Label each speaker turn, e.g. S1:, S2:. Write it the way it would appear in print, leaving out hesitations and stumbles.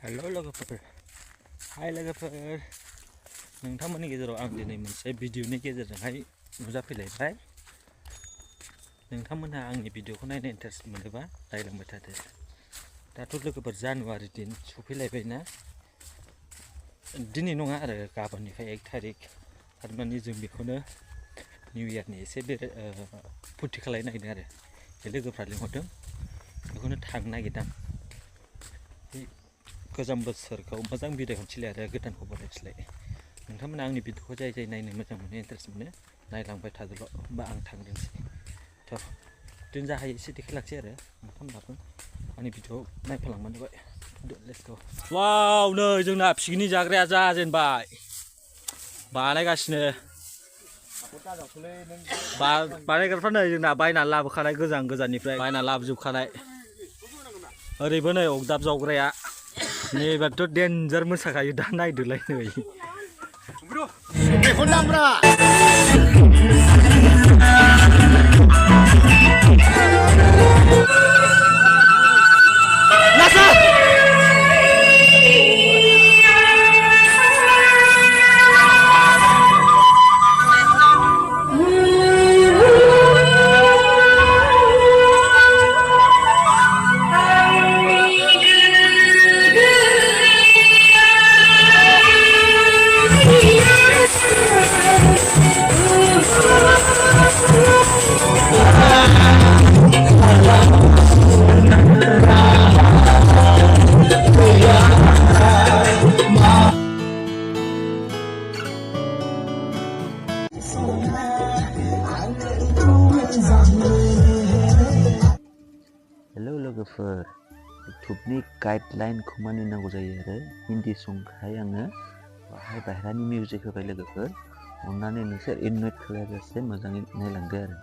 S1: Hello लोगोफोर हाय लोगोफोर नोंथांमोननि गेजेराव आं दिनै मोनसे भिडिअनि गेजेरजोंहाय नुजाफैलायबाय। नोंथांमोनहा आंनि भिडिअखौ नायनो इन्टारेस्ट मोनोबा नायलांबाय थादो। दाथ' लोगोफोर जानुवारि दिन सफैलायबाय ना, दिनै नङा आरो गाबोननिफ्राय 1 थारिख। थारमाने जों बेखौनो निउ इयारनि एसे फुरथि खालायनो नागिरदों आरो बे लोगोफ्रा लिंहरदों, बेखौनो थांनो नागिरदों। गोजाम बोसोरखौ मोजां बिदाय हरनोसैलाय आरो गोदानखौ बरायनोसैलाय। नोंथांमोना आंनि भिडिअखौ जाय जाय नायनो मोजां मोनो, इन्टारेस्ट मोनो, नायलांबाय थादोल', होमबा आं थांग्रोनोसै। थ' दिन जाहायो एसे देखायलांसै आरो नोंथांमोनाबो आंनि भिडिअ नायफालांबानो जाबाय। Let's go. वाव, नै जोंना पिकनिक जाग्राया जाजेनबाय, बानायगासिनो। बानायग्राफ्रा नै जोंना बायनानै लाबोखानाय, गोजान गोजाननिफ्राय बायनानै लाबोजोबखानाय। ओरैबो नै अगदाब जावग्राया नैबाथ' देन्जार मोसाखायो, दा नायदोलाय नै। हेलो लोगोफोर, इउटुबनि गाइडलाइनखौ मानिनांगौ जायो आरो हिन्दी संखाय आङो बाहाय बाहेरानि मिउजिक होबाय लोगोफोर। अननानै नोंसोर इगनर खालायाजासे मोजाङै नायलांदो आरो।